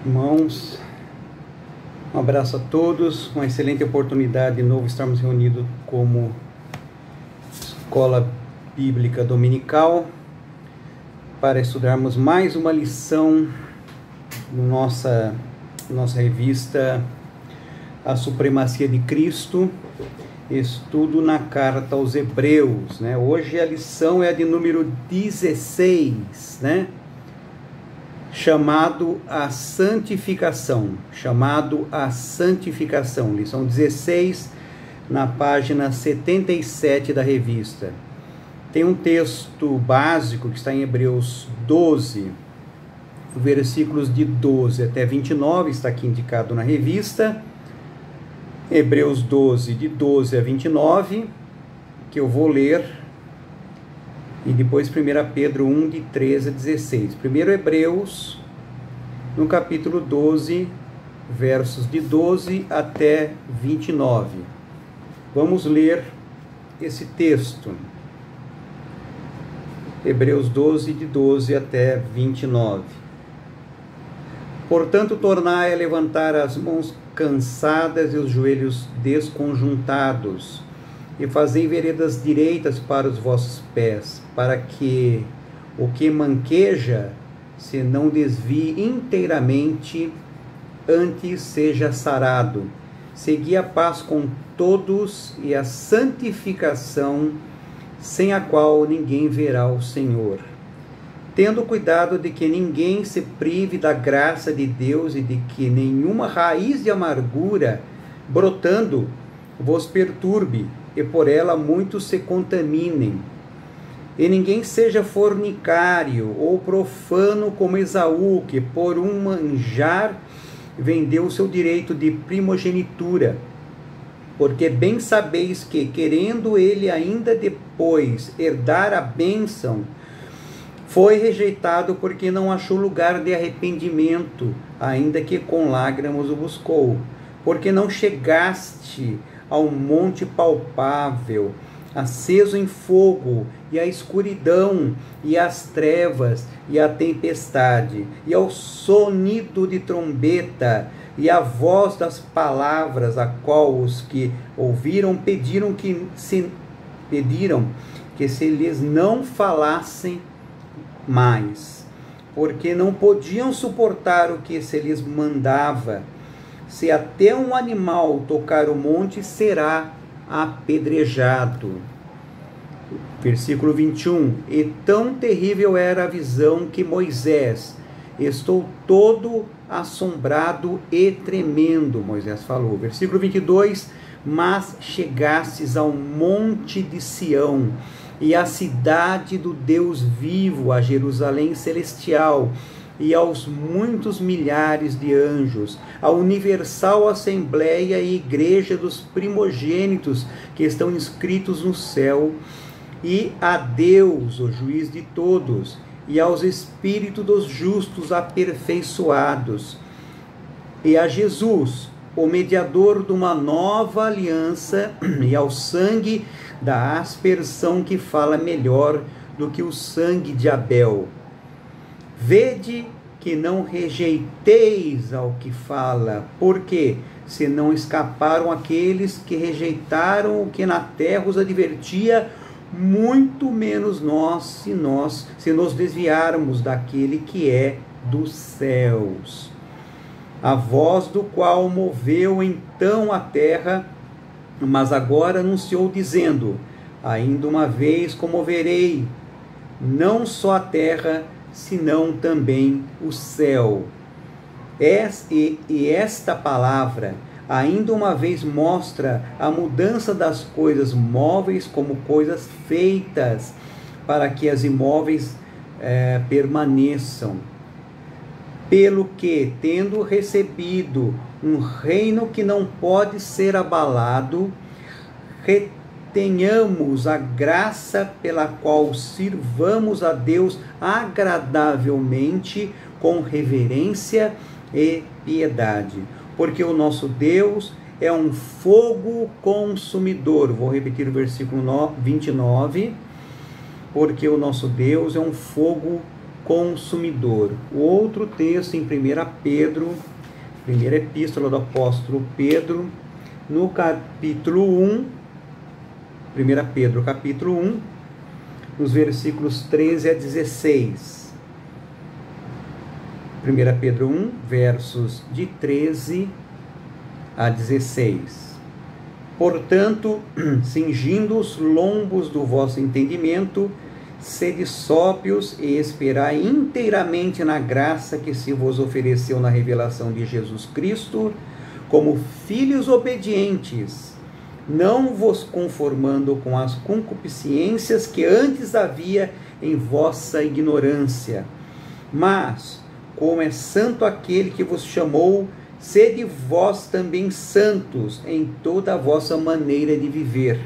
Irmãos, um abraço a todos, uma excelente oportunidade de novo estarmos reunidos como Escola Bíblica Dominical para estudarmos mais uma lição na nossa revista A Supremacia de Cristo, estudo na carta aos Hebreus, né? Hoje a lição é a de número 16, né? Chamado a santificação, lição 16, na página 77 da revista. Tem um texto básico que está em Hebreus 12, versículos de 12 até 29, está aqui indicado na revista. Hebreus 12, de 12 a 29, que eu vou ler, e depois 1 Pedro 1, de 13 a 16. Primeiro Hebreus, no capítulo 12, versos de 12 até 29. Vamos ler esse texto. Hebreus 12, de 12 até 29. Portanto, tornai a levantar as mãos cansadas e os joelhos desconjuntados, e fazei veredas direitas para os vossos pés, para que o que manqueja se não desvie inteiramente, antes seja sarado. Segui a paz com todos e a santificação, sem a qual ninguém verá o Senhor. Tendo cuidado de que ninguém se prive da graça de Deus e de que nenhuma raiz de amargura, brotando, vos perturbe, e por ela muitos se contaminem. E ninguém seja fornicário ou profano como Esaú, que por um manjar vendeu o seu direito de primogenitura. Porque bem sabeis que, querendo ele ainda depois herdar a bênção, foi rejeitado porque não achou lugar de arrependimento, ainda que com lágrimas o buscou. Porque não chegaste ao monte palpável, aceso em fogo, e a escuridão, e as trevas, e a tempestade, e ao sonido de trombeta, e a voz das palavras, a qual os que ouviram pediram que se lhes não falassem mais, porque não podiam suportar o que se lhes mandava. Se até um animal tocar o monte, será apedrejado. Versículo 21. E tão terrível era a visão que Moisés, estou todo assombrado e tremendo, Moisés falou. Versículo 22. Mas chegastes ao monte de Sião, e à cidade do Deus vivo, a Jerusalém celestial, e aos muitos milhares de anjos, a universal assembleia e igreja dos primogênitos que estão inscritos no céu, e a Deus, o juiz de todos, e aos espíritos dos justos aperfeiçoados, e a Jesus, o mediador de uma nova aliança, e ao sangue da aspersão que fala melhor do que o sangue de Abel. Vede que não rejeiteis ao que fala, porque se não escaparam aqueles que rejeitaram o que na terra os advertia, muito menos nós, se nos desviarmos daquele que é dos céus. A voz do qual moveu então a terra, mas agora anunciou dizendo: ainda uma vez comoverei, não só a terra, senão também o céu. E esta palavra, ainda uma vez, mostra a mudança das coisas móveis como coisas feitas, para que as imóveis permaneçam. Pelo que, tendo recebido um reino que não pode ser abalado, tenhamos a graça pela qual sirvamos a Deus agradavelmente, com reverência e piedade. Porque o nosso Deus é um fogo consumidor. Vou repetir o versículo 29. Porque o nosso Deus é um fogo consumidor. O outro texto em 1 Pedro, primeira epístola do apóstolo Pedro, no capítulo 1, 1 Pedro capítulo 1, nos versículos 13 a 16. 1 Pedro 1, versos de 13 a 16. Portanto, cingindo os lombos do vosso entendimento, sede sóbrios e esperai inteiramente na graça que se vos ofereceu na revelação de Jesus Cristo, como filhos obedientes, não vos conformando com as concupiscências que antes havia em vossa ignorância, mas, como é santo aquele que vos chamou, sede vós também santos em toda a vossa maneira de viver,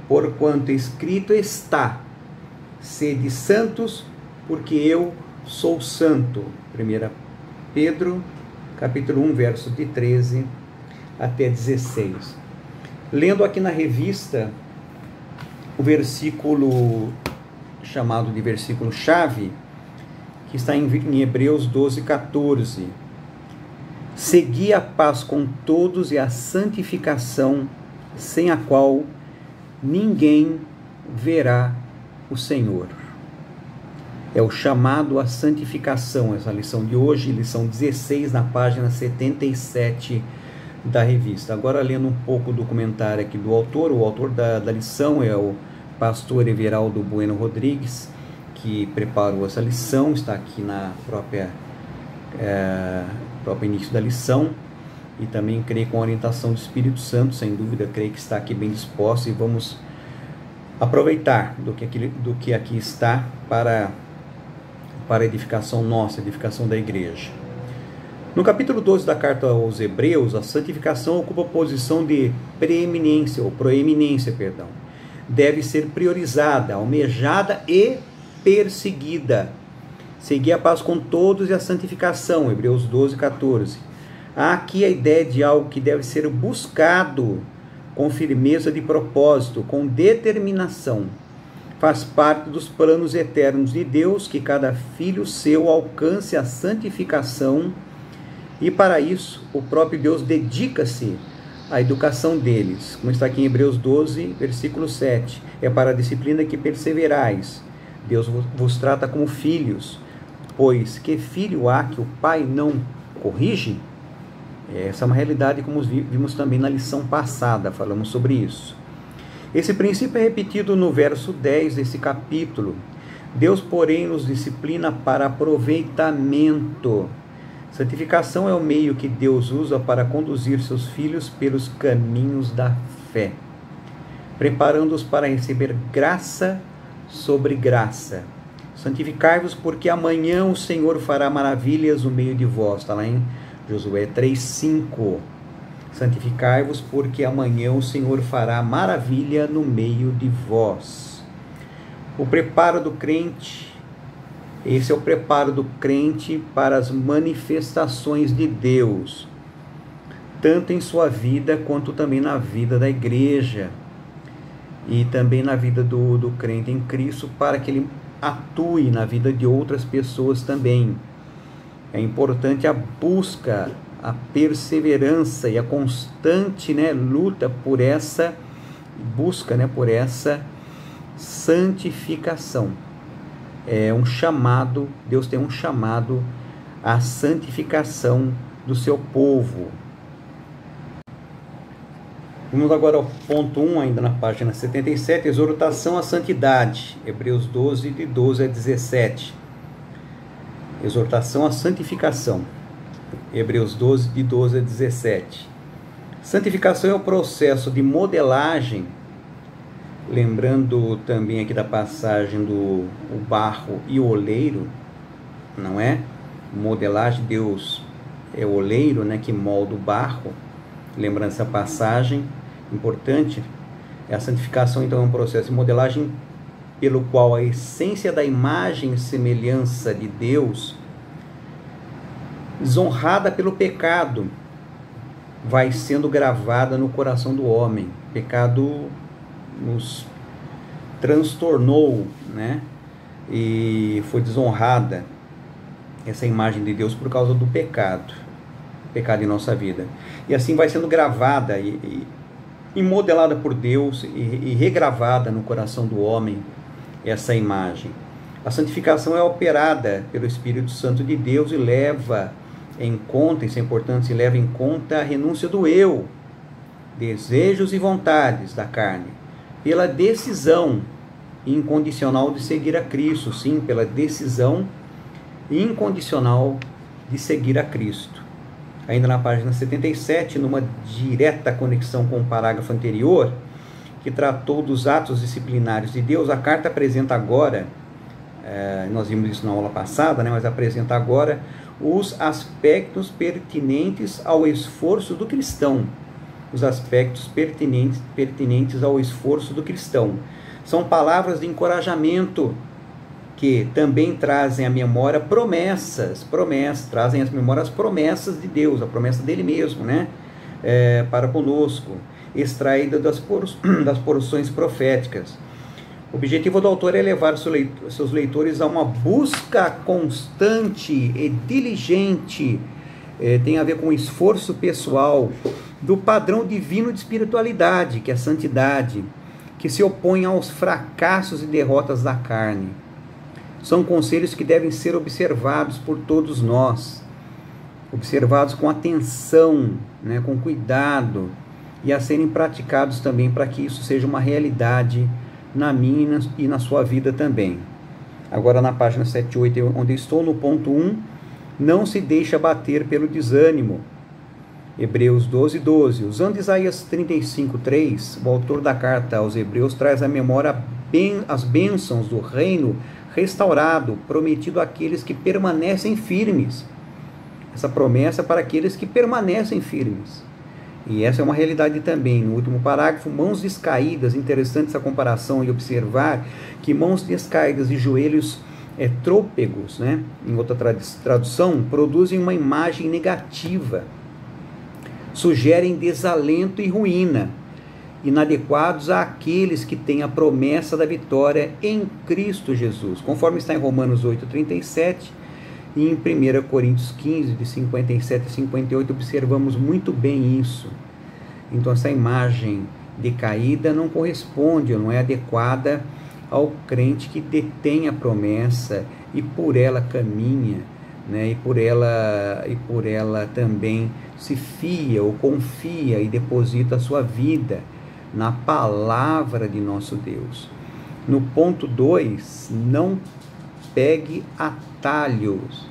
porquanto escrito está: sede santos, porque eu sou santo. 1 Pedro, capítulo 1, verso de 13 até 16. Lendo aqui na revista, o versículo chamado de versículo chave, que está em Hebreus 12, 14. Segui a paz com todos e a santificação, sem a qual ninguém verá o Senhor. É o chamado à santificação, essa lição de hoje, lição 16, na página 77 da revista. Agora, lendo um pouco do comentário aqui do autor, o autor da lição é o pastor Everaldo Bueno Rodrigues, que preparou essa lição, está aqui na próprio início da lição, e também creio com a orientação do Espírito Santo, sem dúvida, creio que está aqui bem disposto, e vamos aproveitar do que aqui está para a edificação nossa, edificação da igreja. No capítulo 12 da carta aos Hebreus, a santificação ocupa a posição de preeminência, ou proeminência, perdão. Deve ser priorizada, almejada e perseguida. Seguir a paz com todos e a santificação, Hebreus 12, 14. Há aqui a ideia de algo que deve ser buscado com firmeza de propósito, com determinação. Faz parte dos planos eternos de Deus que cada filho seu alcance a santificação, e para isso o próprio Deus dedica-se à educação deles, como está aqui em Hebreus 12, versículo 7. É para a disciplina que perseverais. Deus vos trata como filhos, pois que filho há que o pai não corrige? Essa é uma realidade, como vimos também na lição passada, falamos sobre isso. Esse princípio é repetido no verso 10 desse capítulo. Deus, porém, nos disciplina para aproveitamento. Santificação é o meio que Deus usa para conduzir seus filhos pelos caminhos da fé, preparando-os para receber graça sobre graça. Santificai-vos, porque amanhã o Senhor fará maravilhas no meio de vós. Está lá em Josué 3:5. Santificai-vos, porque amanhã o Senhor fará maravilha no meio de vós. O preparo do crente, esse é o preparo do crente para as manifestações de Deus, tanto em sua vida, quanto também na vida da igreja, e também na vida do crente em Cristo, para que ele atue na vida de outras pessoas também. É importante a busca, a perseverança e a constante luta por essa busca, por essa santificação. É um chamado, Deus tem um chamado à santificação do seu povo. Vamos agora ao ponto 1, ainda na página 77, exortação à santidade, Hebreus 12, de 12 a 17. Exortação à santificação, Hebreus 12, de 12 a 17. Santificação é o processo de modelagem, lembrando também aqui da passagem do barro e o oleiro, não é? Modelagem, Deus é o oleiro, que molda o barro. Lembrando essa passagem importante, a santificação então é um processo de modelagem pelo qual a essência da imagem e semelhança de Deus, desonrada pelo pecado, vai sendo gravada no coração do homem. O pecado nos transtornou, e foi desonrada. essa imagem de Deus por causa do pecado em nossa vida. E assim vai sendo gravada e modelada por Deus e regravada no coração do homem essa imagem. A santificação é operada pelo Espírito Santo de Deus e leva em conta, isso é importante, leva em conta a renúncia do eu, desejos e vontades da carne, pela decisão incondicional de seguir a Cristo, sim, pela decisão incondicional de seguir a Cristo. Ainda na página 77, numa direta conexão com o parágrafo anterior, que tratou dos atos disciplinares de Deus, a carta apresenta agora, nós vimos isso na aula passada, mas apresenta agora os aspectos pertinentes ao esforço do cristão. Os aspectos pertinentes ao esforço do cristão. São palavras de encorajamento que também trazem à memória promessas, trazem às memórias promessas de Deus, a promessa dele mesmo, né? Para conosco, extraída das porções proféticas. O objetivo do autor é levar seus leitores a uma busca constante e diligente, tem a ver com o esforço pessoal, do padrão divino de espiritualidade, que é a santidade, que se opõe aos fracassos e derrotas da carne. São conselhos que devem ser observados por todos nós, observados com atenção, né, com cuidado, e a serem praticados também para que isso seja uma realidade na minha e na sua vida também. Agora na página 78, onde estou no ponto 1, não se deixa abater pelo desânimo. Hebreus 12:12. Usando Isaías 35:3, o autor da carta aos Hebreus traz à memória as bênçãos do reino restaurado, prometido àqueles que permanecem firmes. Essa promessa é para aqueles que permanecem firmes. E essa é uma realidade também. No último parágrafo, mãos descaídas, interessante essa comparação e observar que mãos descaídas e joelhos trôpegos, né, em outra tradução, produzem uma imagem negativa, sugerem desalento e ruína, inadequados àqueles que têm a promessa da vitória em Cristo Jesus, conforme está em Romanos 8:37 e em 1 Coríntios 15, de 57 a 58, observamos muito bem isso. Então essa imagem decaída não corresponde, não é adequada ao crente que detém a promessa e por ela caminha, né? E por ela também se fia ou confia e deposita a sua vida na palavra de nosso Deus. No ponto 2, não pegue atalhos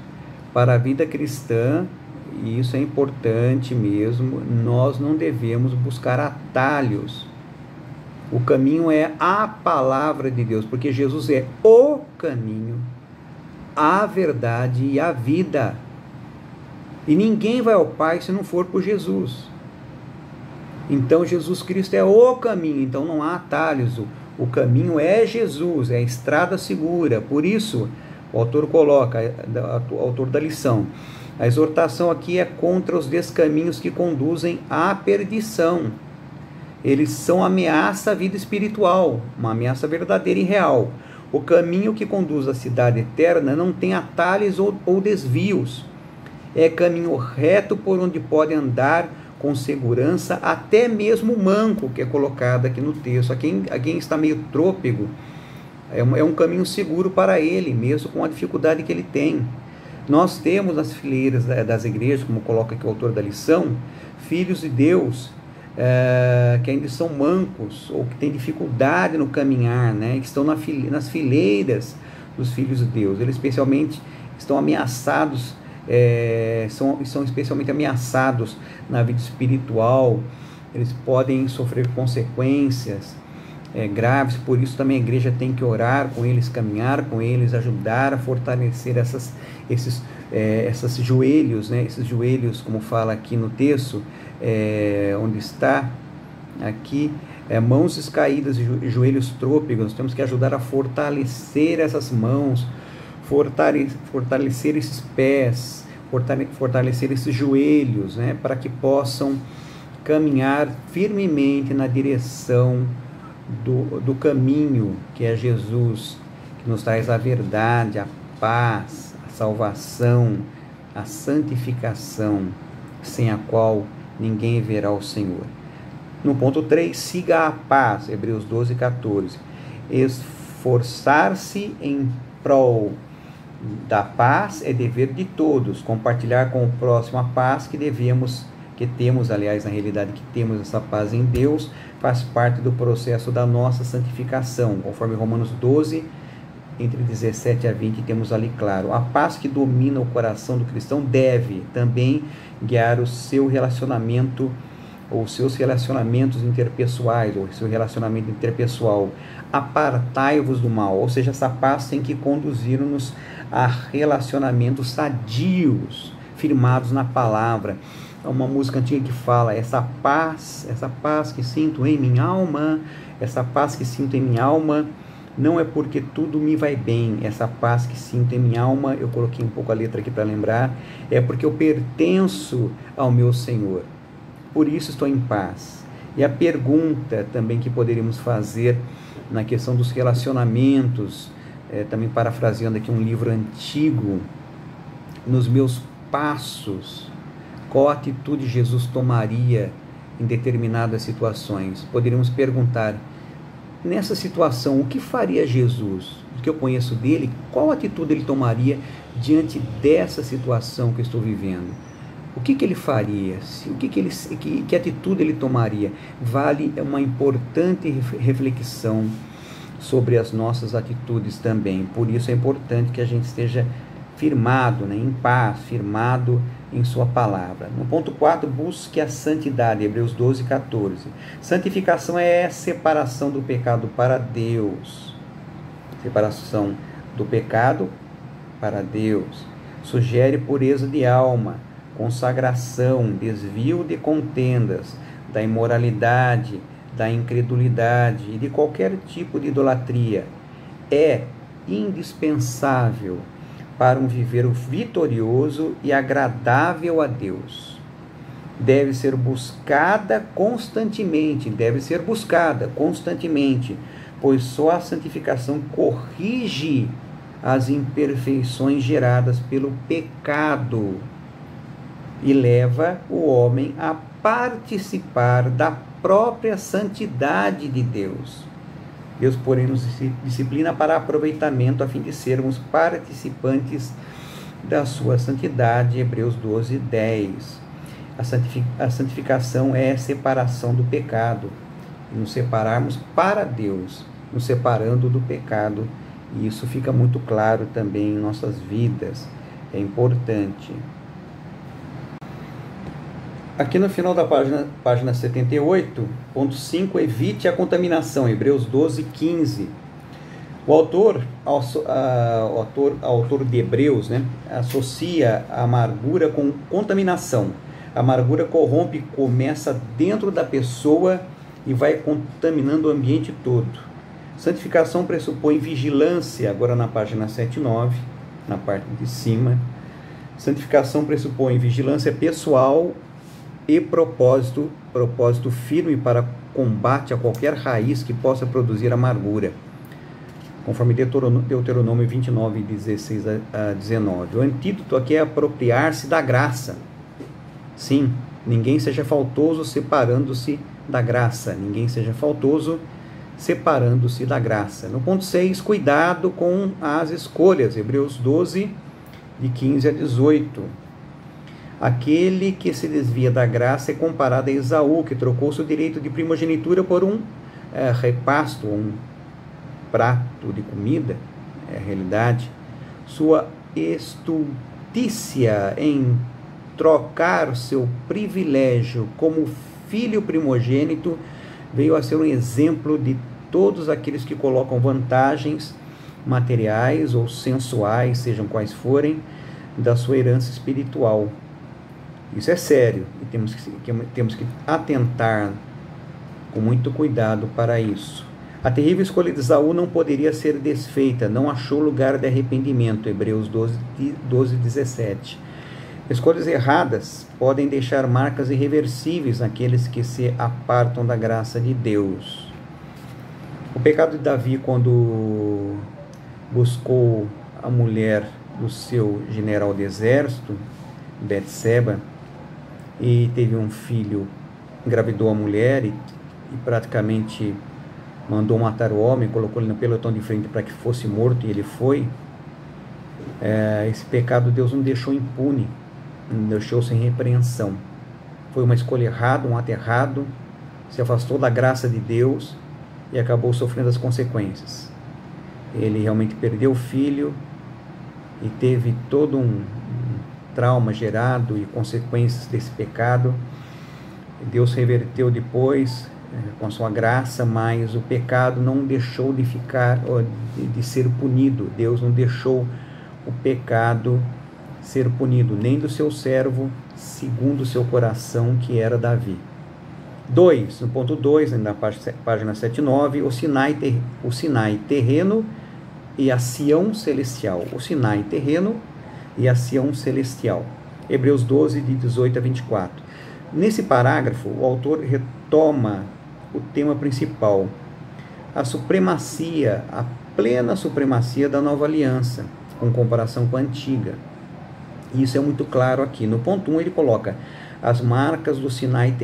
para a vida cristã, e isso é importante mesmo, nós não devemos buscar atalhos. O caminho é a palavra de Deus, porque Jesus é o caminho, a verdade e a vida. E ninguém vai ao Pai se não for por Jesus. Então Jesus Cristo é o caminho, então não há atalhos. O caminho é Jesus, é a estrada segura. Por isso, o autor coloca, o autor da lição, a exortação aqui é contra os descaminhos que conduzem à perdição. Eles são ameaça à vida espiritual, uma ameaça verdadeira e real. O caminho que conduz à cidade eterna não tem atalhos ou desvios. É caminho reto por onde pode andar com segurança até mesmo o manco, que é colocado aqui no texto. A quem está meio trôpego, é um caminho seguro para ele, mesmo com a dificuldade que ele tem. Nós temos nas fileiras das igrejas, como coloca aqui o autor da lição, filhos de Deus que ainda são mancos, ou que têm dificuldade no caminhar, né? Que estão nas fileiras dos filhos de Deus. Eles especialmente estão ameaçados, são especialmente ameaçados na vida espiritual. Eles podem sofrer consequências graves. Por isso também a igreja tem que orar com eles, caminhar com eles, ajudar a fortalecer esses joelhos, né? Esses joelhos, como fala aqui no texto, onde está aqui, mãos descaídas e joelhos trôpegos. Nós temos que ajudar a fortalecer essas mãos, fortalecer esses pés, fortalecer esses joelhos, né? Para que possam caminhar firmemente na direção do caminho, que é Jesus, que nos traz a verdade, a paz, a salvação, a santificação, sem a qual ninguém verá o Senhor. No ponto 3, siga a paz, Hebreus 12, 14. Esforçar-se em prol da paz é dever de todos. Compartilhar com o próximo a paz que temos, aliás, na realidade, que temos essa paz em Deus, faz parte do processo da nossa santificação. Conforme Romanos 12, entre 17 a 20, temos ali claro. A paz que domina o coração do cristão deve também guiar o seu relacionamento, ou seus relacionamentos interpessoais, ou seu relacionamento interpessoal. Apartai-vos do mal, ou seja, essa paz tem que conduzir-nos a relacionamentos sadios, firmados na palavra. É uma música antiga que fala, essa paz que sinto em minha alma, essa paz que sinto em minha alma, não é porque tudo me vai bem, essa paz que sinto em minha alma, eu coloquei um pouco a letra aqui para lembrar, é porque eu pertenço ao meu Senhor, por isso estou em paz. E a pergunta também que poderíamos fazer na questão dos relacionamentos, também parafraseando aqui um livro antigo, nos meus passos, qual atitude Jesus tomaria em determinadas situações? Poderíamos perguntar, nessa situação, o que faria Jesus? O que eu conheço dele, qual atitude ele tomaria diante dessa situação que eu estou vivendo? O que ele faria? Que atitude ele tomaria? Vale uma importante reflexão sobre as nossas atitudes também. Por isso é importante que a gente esteja firmado, em paz, firmado em sua palavra. No ponto 4, busque a santidade, Hebreus 12, 14. Santificação é a separação do pecado para Deus. Separação do pecado para Deus. Sugere pureza de alma, consagração, desvio de contendas, da imoralidade, da incredulidade e de qualquer tipo de idolatria. É indispensável para um viver vitorioso e agradável a Deus. Deve ser buscada constantemente, pois só a santificação corrige as imperfeições geradas pelo pecado e leva o homem a participar da própria santidade de Deus. Deus, porém, nos disciplina para aproveitamento a fim de sermos participantes da sua santidade. Hebreus 12, 10. A santificação é a separação do pecado, nos separarmos para Deus, nos separando do pecado. E isso fica muito claro também em nossas vidas. É importante. Aqui no final da página 78, ponto 5, evite a contaminação, Hebreus 12, 15. O autor de Hebreus, associa a amargura com contaminação. A amargura corrompe, começa dentro da pessoa e vai contaminando o ambiente todo. Santificação pressupõe vigilância, agora na página 7 e 9, na parte de cima. Santificação pressupõe vigilância pessoal e propósito firme para combate a qualquer raiz que possa produzir amargura, conforme Deuteronômio 29, 16 a 19. O antídoto aqui é apropriar-se da graça. Sim, ninguém seja faltoso separando-se da graça. No ponto 6, cuidado com as escolhas. Hebreus 12, de 15 a 18. Aquele que se desvia da graça é comparado a Esaú, que trocou seu direito de primogenitura por um repasto, um prato de comida, é a realidade. Sua estultícia em trocar seu privilégio como filho primogênito veio a ser um exemplo de todos aqueles que colocam vantagens materiais ou sensuais, sejam quais forem, da sua herança espiritual. Isso é sério e temos que atentar com muito cuidado para isso. A terrível escolha de Esaú não poderia ser desfeita, não achou lugar de arrependimento. Hebreus 12, 17. Escolhas erradas podem deixar marcas irreversíveis naqueles que se apartam da graça de Deus. O pecado de Davi, quando buscou a mulher do seu general de exército, Betseba, e teve um filho, engravidou a mulher e praticamente mandou matar o homem, colocou ele no pelotão de frente para que fosse morto, e ele foi. Esse pecado Deus não deixou impune, não deixou sem repreensão. Foi uma escolha errada, um ato errado, se afastou da graça de Deus e acabou sofrendo as consequências. Ele realmente perdeu o filho e teve todo um trauma gerado e consequências desse pecado. Deus reverteu depois com a sua graça, mas o pecado não deixou de ser punido. Deus não deixou o pecado ser punido, nem do seu servo, segundo o seu coração, que era Davi. 2, no ponto 2, na página 79, o Sinai terreno e a Sião celestial. O Sinai terreno e a Sião celestial. Hebreus 12, de 18 a 24. Nesse parágrafo, o autor retoma o tema principal, a supremacia, a plena supremacia da nova aliança, com comparação com a antiga. Isso é muito claro aqui. No ponto 1 ele coloca as marcas do Sinai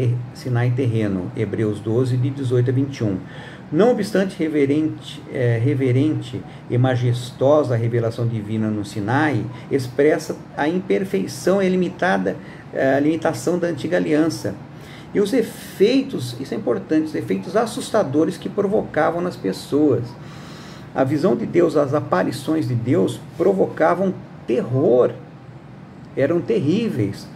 terreno, Hebreus 12, de 18 a 21. Não obstante reverente e majestosa revelação divina no Sinai, expressa a imperfeição e a limitação da antiga aliança. E os efeitos, isso é importante, os efeitos assustadores que provocavam nas pessoas. A visão de Deus, as aparições de Deus provocavam terror, eram terríveis.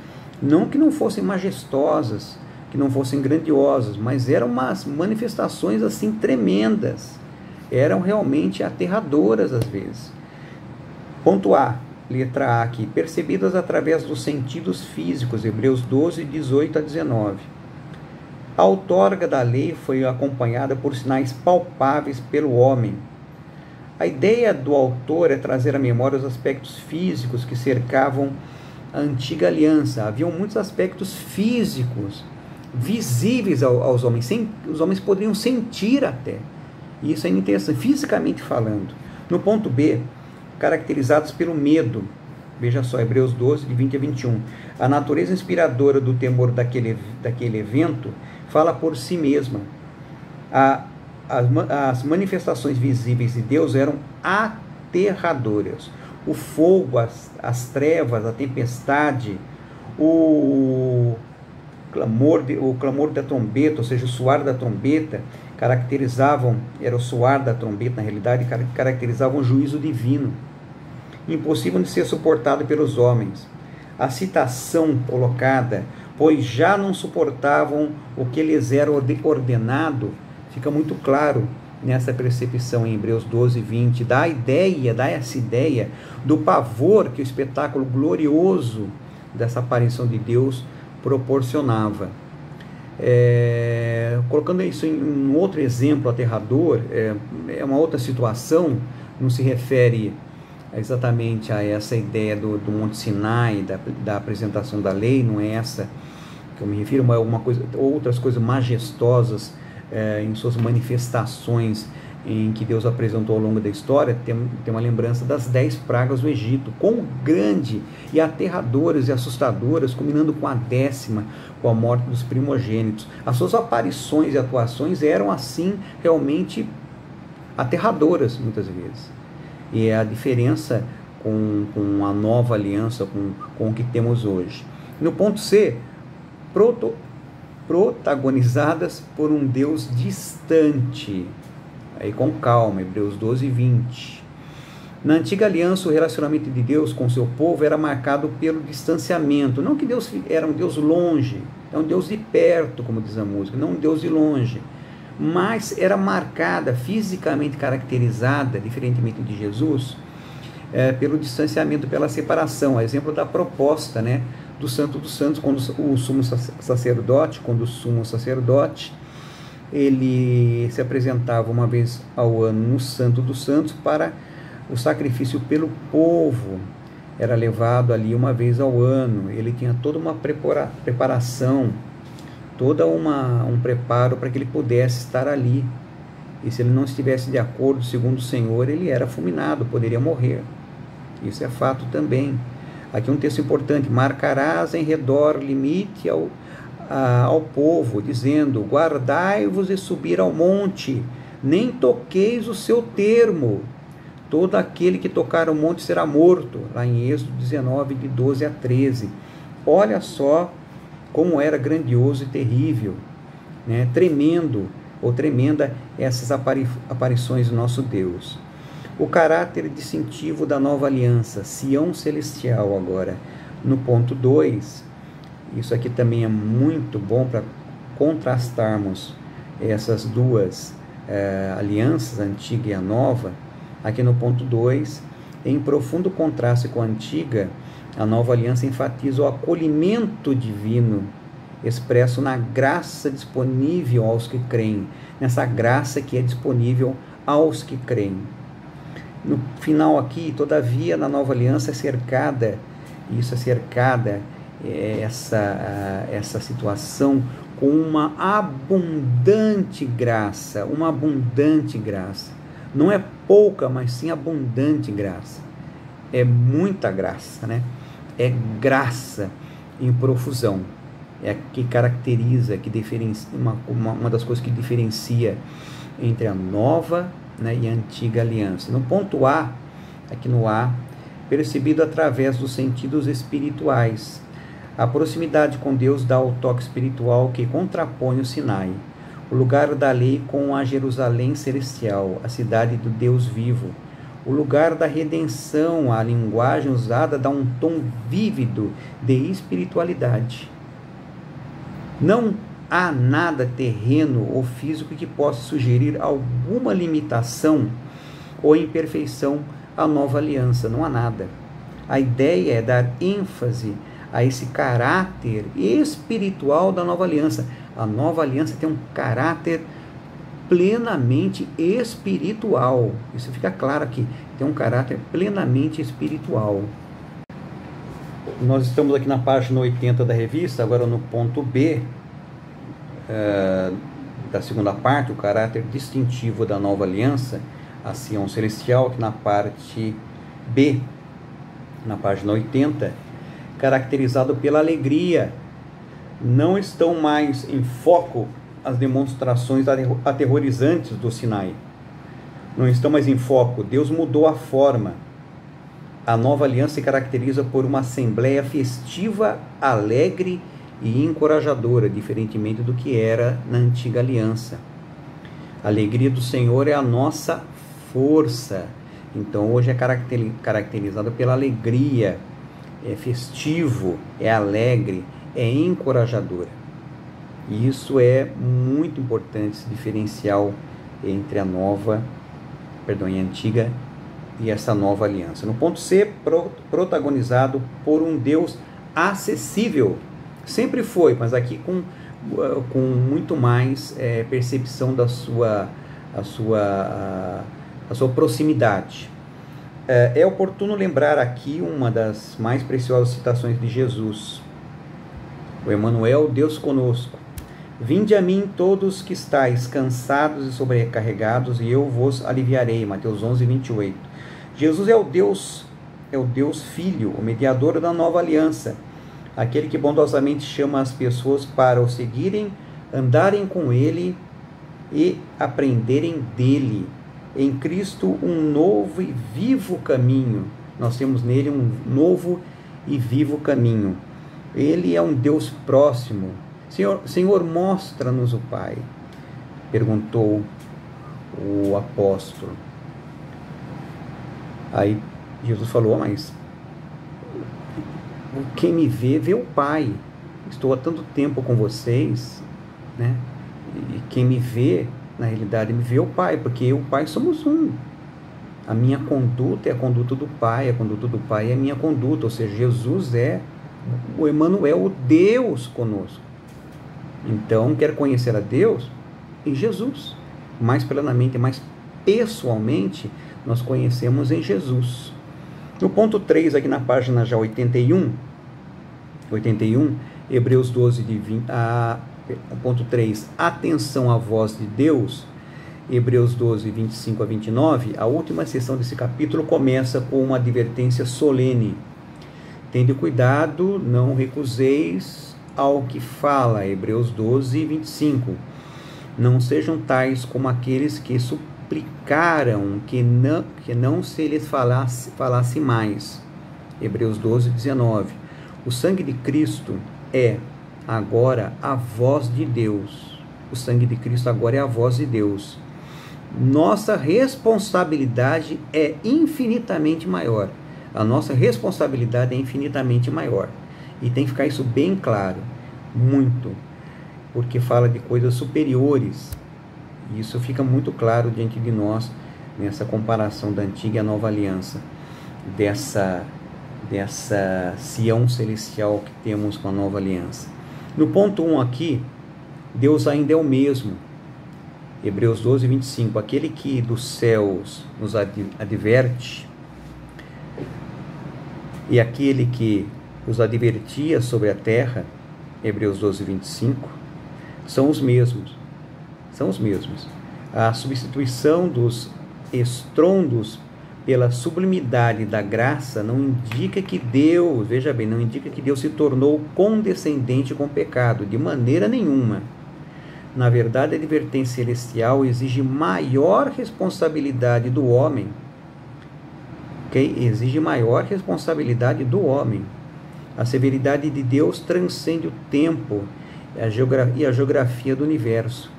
Não que não fossem majestosas, que não fossem grandiosas, mas eram umas manifestações assim tremendas, eram realmente aterradoras às vezes. Ponto A, letra A aqui, percebidas através dos sentidos físicos, Hebreus 12, 18 a 19. A outorga da lei foi acompanhada por sinais palpáveis pelo homem. A ideia do autor é trazer à memória os aspectos físicos que cercavam a antiga aliança. Haviam muitos aspectos físicos visíveis aos homens, os homens poderiam sentir até. E isso é interessante, fisicamente falando. No ponto B, caracterizados pelo medo. Veja só, Hebreus 12, de 20 a 21. A natureza inspiradora do temor daquele evento fala por si mesma. As manifestações visíveis de Deus eram aterradoras. O fogo, as trevas, a tempestade, o clamor da trombeta, ou seja, o soar da trombeta, era o soar da trombeta, na realidade, caracterizavam o juízo divino, impossível de ser suportado pelos homens. A citação colocada, pois já não suportavam o que lhes era ordenado, fica muito claro nessa percepção em Hebreus 12, 20, dá essa ideia do pavor que o espetáculo glorioso dessa aparição de Deus proporcionava. Colocando isso em um outro exemplo aterrador, é uma outra situação, não se refere exatamente a essa ideia do Monte Sinai, da apresentação da lei, não é essa que eu me refiro, mas outras coisas majestosas em suas manifestações em que Deus apresentou ao longo da história. Tem uma lembrança das 10 pragas do Egito, quão grande e aterradoras e assustadoras, combinando com a 10ª, com a morte dos primogênitos. As suas aparições e atuações eram assim realmente aterradoras muitas vezes. E é a diferença com a nova aliança, com o que temos hoje. No ponto C, protagonizadas por um Deus distante. Aí com calma, Hebreus 12, 20. Na antiga aliança, o relacionamento de Deus com seu povo era marcado pelo distanciamento. Não que Deus era um Deus longe, é um Deus de perto, como diz a música, não um Deus de longe. Mas era marcada, fisicamente caracterizada, diferentemente de Jesus, pelo distanciamento, pela separação. A exemplo da proposta, do Santo dos Santos, quando o sumo sacerdote, ele se apresentava uma vez ao ano no Santo dos Santos para o sacrifício pelo povo. Era levado ali uma vez ao ano. Ele tinha toda uma preparação, um preparo para que ele pudesse estar ali. E se ele não estivesse de acordo, segundo o Senhor, ele era fulminado, poderia morrer. Isso é fato também. Aqui um texto importante: marcarás em redor limite ao povo, dizendo: guardai-vos de subir ao monte, nem toqueis o seu termo. Todo aquele que tocar o monte será morto. Lá em Êxodo 19, de 12 a 13. Olha só como era grandioso e terrível, né? Tremendo ou tremenda essas aparições do nosso Deus. O caráter distintivo da nova aliança, Sião celestial agora. No ponto 2, isso aqui também é muito bom para contrastarmos essas duas alianças, a antiga e a nova. Aqui no ponto 2, em profundo contraste com a antiga, a nova aliança enfatiza o acolhimento divino, expresso na graça disponível aos que creem, nessa graça que é disponível aos que creem. No final aqui, todavia, na nova aliança é cercada, essa situação com uma abundante graça, Não é pouca, mas sim abundante graça. É muita graça, né? É graça em profusão. É que caracteriza, que diferencia, uma das coisas que diferencia entre a nova, né, e a antiga aliança. No ponto A, aqui no A, percebido através dos sentidos espirituais. A proximidade com Deus dá o toque espiritual que contrapõe o Sinai, o lugar da lei com a Jerusalém celestial, a cidade do Deus vivo. O lugar da redenção, a linguagem usada dá um tom vívido de espiritualidade. Não há nada terreno ou físico que possa sugerir alguma limitação ou imperfeição à nova aliança. Não há nada. A ideia é dar ênfase a esse caráter espiritual da nova aliança. A nova aliança tem um caráter plenamente espiritual. Isso fica claro aqui. Tem um caráter plenamente espiritual. Nós estamos aqui na página 80 da revista, agora no ponto B, da segunda parte, o caráter distintivo da nova aliança, a Sião celestial, aqui na parte B, na página 80, caracterizado pela alegria. Não estão mais em foco as demonstrações aterrorizantes do Sinai. Não estão mais em foco. Deus mudou a forma. A nova aliança se caracteriza por uma assembleia festiva, alegre e encorajadora, diferentemente do que era na antiga aliança. A alegria do Senhor é a nossa força. Então hoje é caracterizado pela alegria, é festivo, é alegre, é encorajadora. E isso é muito importante, esse diferencial entre a antiga e essa nova aliança. No ponto C, protagonizado por um Deus acessível. Sempre foi, mas aqui com muito mais percepção da sua proximidade. É oportuno lembrar aqui uma das mais preciosas citações de Jesus. O Emmanuel, Deus conosco. Vinde a mim todos que estáis cansados e sobrecarregados, e eu vos aliviarei. Mateus 11, 28. Jesus é o Deus Filho, o mediador da nova aliança, aquele que bondosamente chama as pessoas para o seguirem, andarem com Ele e aprenderem dele. Em Cristo, um novo e vivo caminho. Nós temos nele um novo e vivo caminho. Ele é um Deus próximo. Senhor, mostra-nos o Pai, perguntou o apóstolo. Aí Jesus falou: mas quem me vê, vê o Pai. Estou há tanto tempo com vocês, né? E quem me vê, na realidade, me vê o Pai, porque eu e o Pai somos um. A minha conduta é a conduta do Pai, a conduta do Pai é a minha conduta, ou seja, Jesus é o Emmanuel, o Deus conosco. Então, quer conhecer a Deus? Em Jesus. Mais plenamente, mais pessoalmente, nós conhecemos em Jesus. No ponto 3, aqui na página já 81, Hebreus 12, de 20, ponto 3, atenção à voz de Deus. Hebreus 12, 25 a 29, a última seção desse capítulo começa com uma advertência solene. Tende cuidado, não recuseis ao que fala. Hebreus 12, 25. Não sejam tais como aqueles que suplicaram que não se lhes falasse mais. Hebreus 12, 19. O sangue de Cristo é agora a voz de Deus. O sangue de Cristo agora é a voz de Deus. Nossa responsabilidade é infinitamente maior. A nossa responsabilidade é infinitamente maior. E tem que ficar isso bem claro. Muito. Porque fala de coisas superiores. E isso fica muito claro diante de nós, nessa comparação da antiga e a nova aliança. Dessa Sião celestial que temos com a nova aliança. No ponto 1 aqui, Deus ainda é o mesmo. Hebreus 12, 25. Aquele que dos céus nos adverte e aquele que os advertia sobre a terra, Hebreus 12, 25, são os mesmos. São os mesmos. A substituição dos estrondos pela sublimidade da graça não indica que Deus, veja bem, não indica que Deus se tornou condescendente com o pecado, de maneira nenhuma. Na verdade, a advertência celestial exige maior responsabilidade do homem. Okay? Exige maior responsabilidade do homem. A severidade de Deus transcende o tempo e a geografia do universo.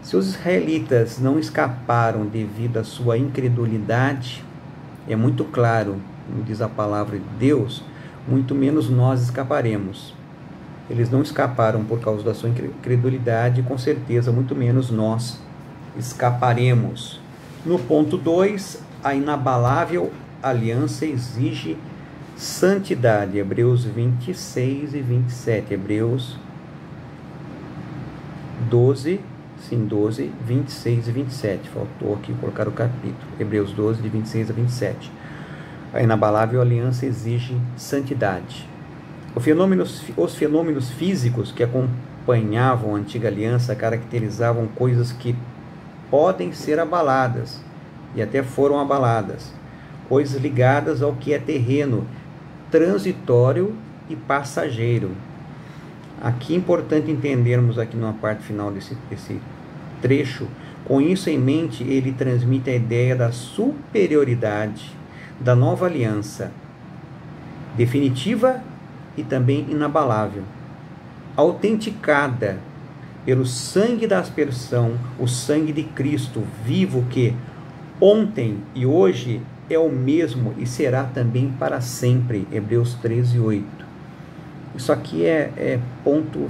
Se os israelitas não escaparam devido à sua incredulidade, é muito claro, diz a palavra de Deus, muito menos nós escaparemos. Eles não escaparam por causa da sua incredulidade, com certeza, muito menos nós escaparemos. No ponto 2, a inabalável aliança exige santidade. Hebreus 26 e 27. Hebreus 12, 26 e 27. Faltou aqui colocar o capítulo. Hebreus 12, de 26 a 27. A inabalável aliança exige santidade. Os fenômenos físicos que acompanhavam a antiga aliança caracterizavam coisas que podem ser abaladas, e até foram abaladas, coisas ligadas ao que é terreno, transitório e passageiro. Aqui é importante entendermos aqui na parte final desse trecho, com isso em mente, ele transmite a ideia da superioridade da nova aliança, definitiva e também inabalável, autenticada pelo sangue da aspersão, o sangue de Cristo vivo, que ontem e hoje é o mesmo e será também para sempre. Hebreus 13, 8. Isso aqui é ponto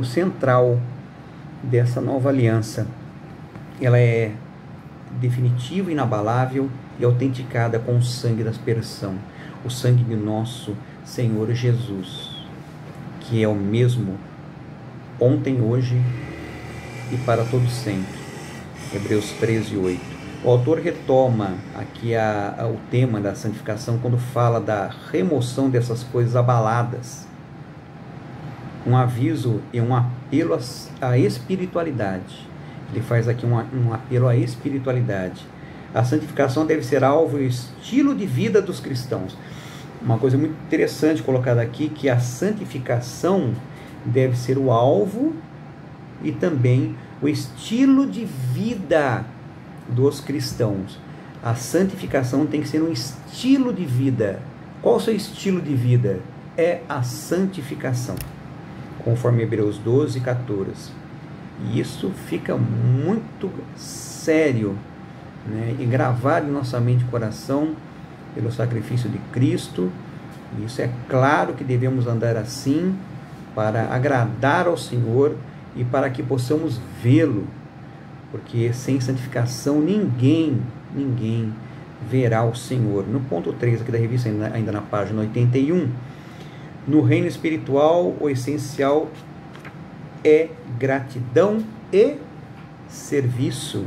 central dessa nova aliança. Ela é definitiva, inabalável e autenticada com o sangue da aspersão, o sangue de nosso Senhor Jesus, que é o mesmo ontem, hoje e para todo sempre. Hebreus 13, 8. O autor retoma aqui o tema da santificação quando fala da remoção dessas coisas abaladas, um aviso e um apelo à espiritualidade. Ele faz aqui um apelo à espiritualidade. A santificação deve ser alvo e estilo de vida dos cristãos. Uma coisa muito interessante colocada aqui, que a santificação deve ser o alvo e também o estilo de vida dos cristãos. A santificação tem que ser um estilo de vida. Qual o seu estilo de vida? É a santificação, conforme Hebreus 12, 14. E isso fica muito sério, né? E gravado em nossa mente e coração pelo sacrifício de Cristo. E isso é claro que devemos andar assim para agradar ao Senhor e para que possamos vê-lo, porque sem santificação ninguém verá o Senhor. No ponto 3 aqui da revista, ainda na página 81, no reino espiritual o essencial é gratidão e serviço.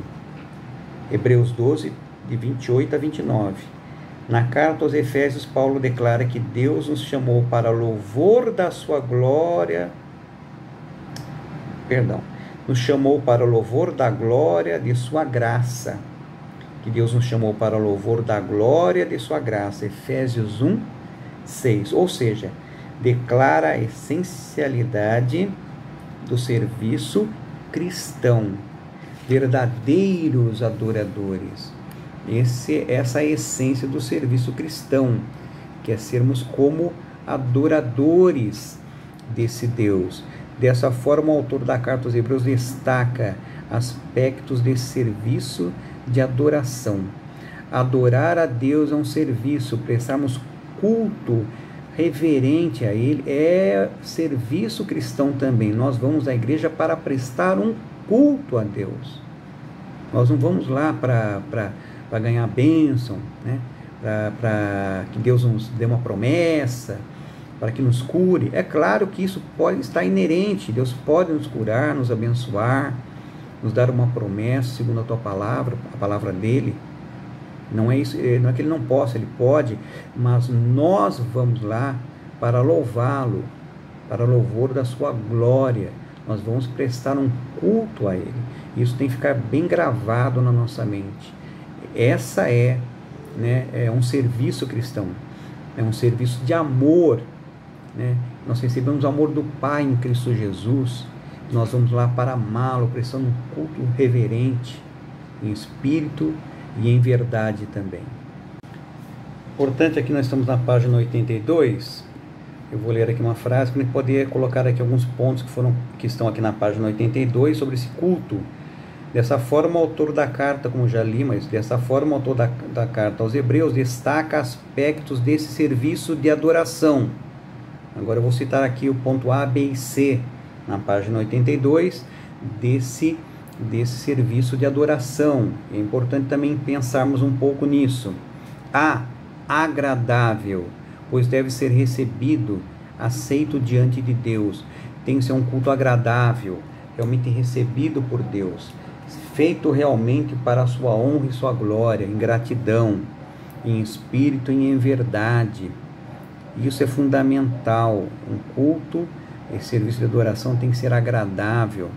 Hebreus 12, de 28 a 29. Na carta aos Efésios, Paulo declara que Deus nos chamou para louvor da sua glória. nos chamou para o louvor da glória de sua graça. Que Deus nos chamou para o louvor da glória de sua graça. Efésios 1, 6. Ou seja, declara a essencialidade do serviço cristão. Verdadeiros adoradores. Essa é a essência do serviço cristão, que é sermos como adoradores desse Deus. Dessa forma, o autor da carta aos Hebreus destaca aspectos desse serviço de adoração. Adorar a Deus é um serviço, prestarmos culto reverente a Ele é serviço cristão também. Nós vamos à igreja para prestar um culto a Deus. Nós não vamos lá para ganhar bênção, né? Para que Deus nos dê uma promessa, para que nos cure. É claro que isso pode estar inerente. Deus pode nos curar, nos abençoar, nos dar uma promessa segundo a tua palavra, a palavra dele. Não é isso, não é que ele não possa, ele pode, mas nós vamos lá para louvá-lo, para louvor da sua glória. Nós vamos prestar um culto a ele. Isso tem que ficar bem gravado na nossa mente. Essa é um serviço cristão, é um serviço de amor, né? Nós recebemos o amor do Pai em Cristo Jesus. Nós vamos lá para amá-lo, prestando um culto reverente, em espírito e em verdade também. Portanto, aqui nós estamos na página 82. Eu vou ler aqui uma frase para poder colocar aqui alguns pontos que estão aqui na página 82 sobre esse culto. Dessa forma, o autor da carta, como já li, mas dessa forma, o autor da carta aos Hebreus destaca aspectos desse serviço de adoração. Agora eu vou citar aqui o ponto A, B e C, na página 82, desse serviço de adoração. É importante também pensarmos um pouco nisso. A, agradável, pois deve ser recebido, aceito diante de Deus. Tem que ser um culto agradável, realmente recebido por Deus, feito realmente para a sua honra e sua glória, em gratidão, em espírito e em verdade. Isso é fundamental. Um culto, esse serviço de adoração tem que ser agradável,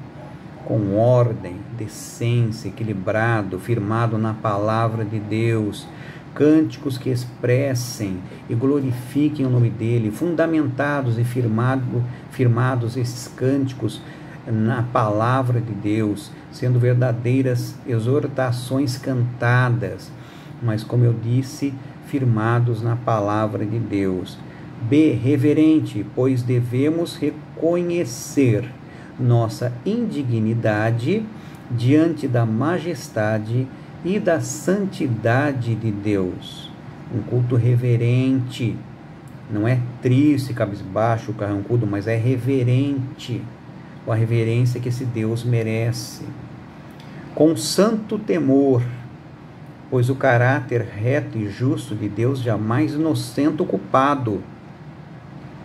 com ordem, decência, equilibrado, firmado na palavra de Deus, cânticos que expressem e glorifiquem o nome dele, fundamentados e firmados esses cânticos na palavra de Deus, sendo verdadeiras exortações cantadas, mas, como eu disse, firmados na palavra de Deus. B, reverente, pois devemos reconhecer nossa indignidade diante da majestade e da santidade de Deus. Um culto reverente, não é triste, cabisbaixo, carrancudo, mas é reverente, com a reverência que esse Deus merece. Com santo temor, pois o caráter reto e justo de Deus jamais inocenta o culpado.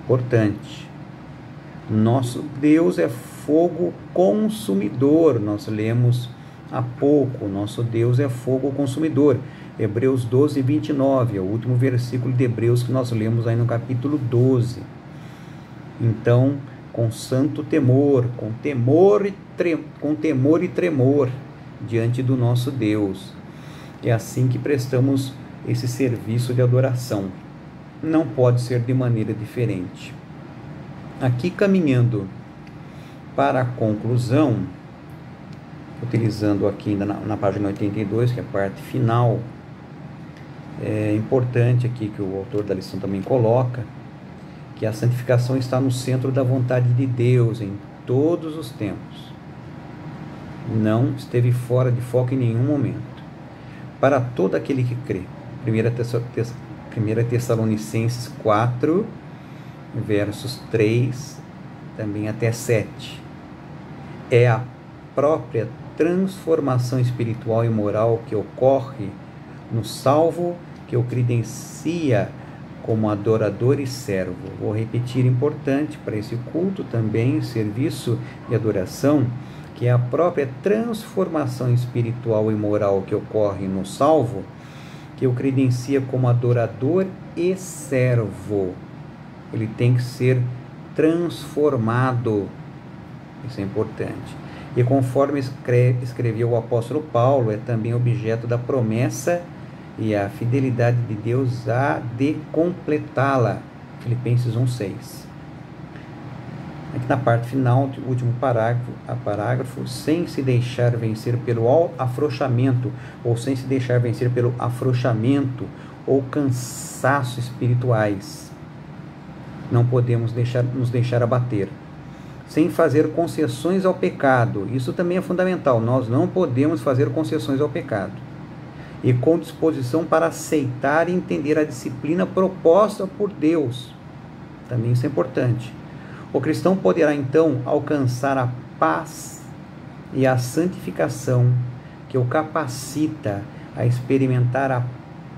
Importante. Nosso Deus é fogo consumidor. Nós lemos há pouco. Nosso Deus é fogo consumidor. Hebreus 12, 29. É o último versículo de Hebreus que nós lemos aí no capítulo 12. Então, com santo temor, com temor e tremor diante do nosso Deus. É assim que prestamos esse serviço de adoração. Não pode ser de maneira diferente. Aqui, caminhando para a conclusão, utilizando aqui ainda na página 82, que é a parte final, é importante aqui que o autor da lição também coloca, que a santificação está no centro da vontade de Deus em todos os tempos. Não esteve fora de foco em nenhum momento. Para todo aquele que crê. 1 Tessalonicenses 4, versos 3, também até 7. É a própria transformação espiritual e moral que ocorre no salvo que o credencia como adorador e servo. Vou repetir, importante para esse culto também, serviço de adoração, que é a própria transformação espiritual e moral que ocorre no salvo, que o credencia como adorador e servo. Ele tem que ser transformado. Isso é importante. E conforme escreveu o apóstolo Paulo, é também objeto da promessa e a fidelidade de Deus a de completá-la. Filipenses 1:6. Aqui na parte final, o último parágrafo, sem se deixar vencer pelo afrouxamento, ou sem se deixar vencer pelo afrouxamento ou cansaço espirituais. Não podemos nos deixar abater. Sem fazer concessões ao pecado. Isso também é fundamental. Nós não podemos fazer concessões ao pecado. E com disposição para aceitar e entender a disciplina proposta por Deus. Também isso é importante. O cristão poderá então alcançar a paz e a santificação que o capacita a experimentar a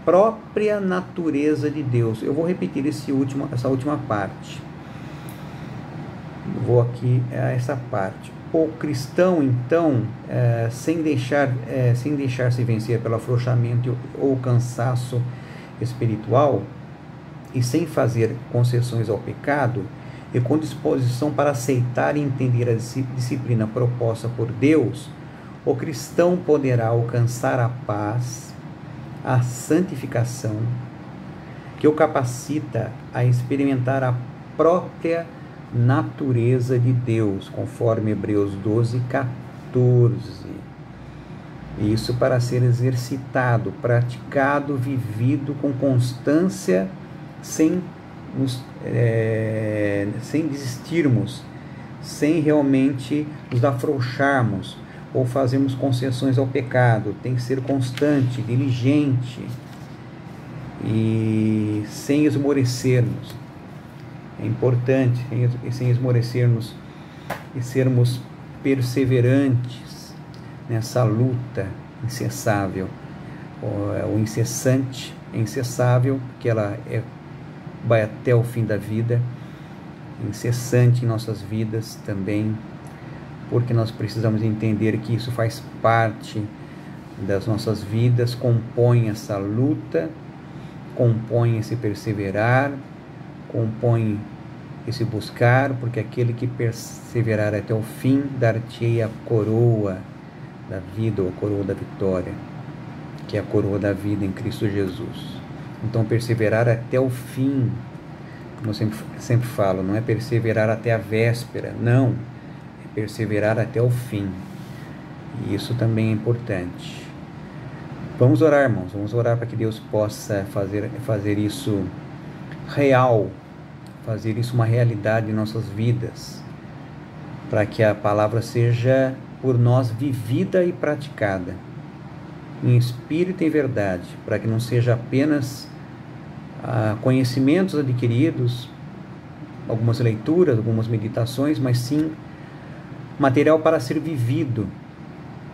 própria natureza de Deus. Eu vou repetir essa última parte. Vou aqui a essa parte. O cristão, então, sem deixar-se vencer pelo afrouxamento ou cansaço espiritual e sem fazer concessões ao pecado, e com disposição para aceitar e entender a disciplina proposta por Deus, o cristão poderá alcançar a paz, a santificação, que o capacita a experimentar a própria natureza de Deus, conforme Hebreus 12:14. Isso para ser exercitado, praticado, vivido com constância, sem desistirmos, sem realmente nos afrouxarmos ou fazermos concessões ao pecado. Tem que ser constante, diligente e sem esmorecermos. É importante, sem esmorecermos e sermos perseverantes nessa luta incessável. O incessante é incessável, porque ela vai até o fim da vida, incessante em nossas vidas também, porque nós precisamos entender que isso faz parte das nossas vidas, compõe essa luta, compõe esse perseverar, compõe esse buscar, porque aquele que perseverar até o fim, dar-te-ei a coroa da vida, ou a coroa da vitória, que é a coroa da vida em Cristo Jesus. Então, perseverar até o fim, como eu sempre falo, não é perseverar até a véspera, não, é perseverar até o fim. E isso também é importante. Vamos orar, irmãos, vamos orar para que Deus possa fazer isso real, fazer isso uma realidade em nossas vidas, para que a palavra seja por nós vivida e praticada, em espírito e em verdade, para que não seja apenas conhecimentos adquiridos, algumas leituras, algumas meditações, mas sim material para ser vivido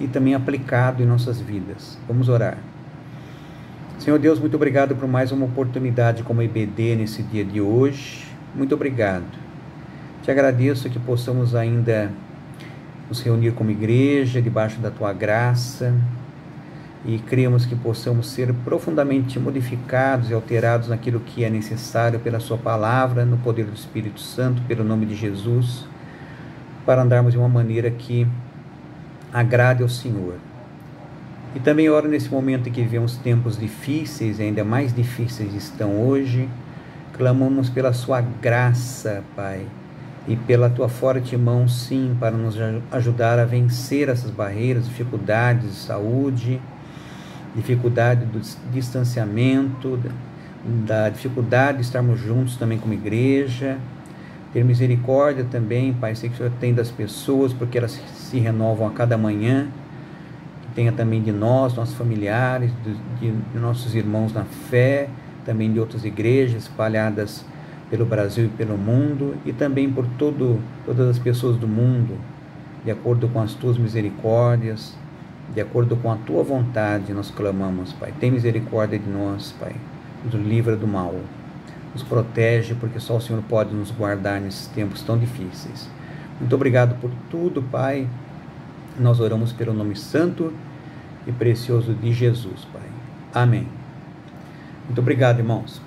e também aplicado em nossas vidas. Vamos orar. Senhor Deus, muito obrigado por mais uma oportunidade como IBD nesse dia de hoje. Muito obrigado. Te agradeço que possamos ainda nos reunir como igreja, debaixo da Tua graça, e cremos que possamos ser profundamente modificados e alterados naquilo que é necessário pela Sua palavra, no poder do Espírito Santo, pelo nome de Jesus, para andarmos de uma maneira que agrade ao Senhor. E também oro nesse momento em que vivemos tempos difíceis, ainda mais difíceis estão hoje, clamamos pela Sua graça, Pai, e pela Tua forte mão, sim, para nos ajudar a vencer essas barreiras, dificuldades de saúde, dificuldade do distanciamento, da dificuldade de estarmos juntos também como igreja. Ter misericórdia também, Pai, sei que o Senhor tem das pessoas, porque elas se renovam a cada manhã. Que tenha também de nós, nossos familiares, de nossos irmãos na fé, também de outras igrejas espalhadas pelo Brasil e pelo mundo, e também por todas as pessoas do mundo, de acordo com as Tuas misericórdias, de acordo com a Tua vontade, nós clamamos, Pai. Tem misericórdia de nós, Pai. Nos livra do mal. Nos protege, porque só o Senhor pode nos guardar nesses tempos tão difíceis. Muito obrigado por tudo, Pai. Nós oramos pelo nome santo e precioso de Jesus, Pai. Amém. Muito obrigado, irmãos.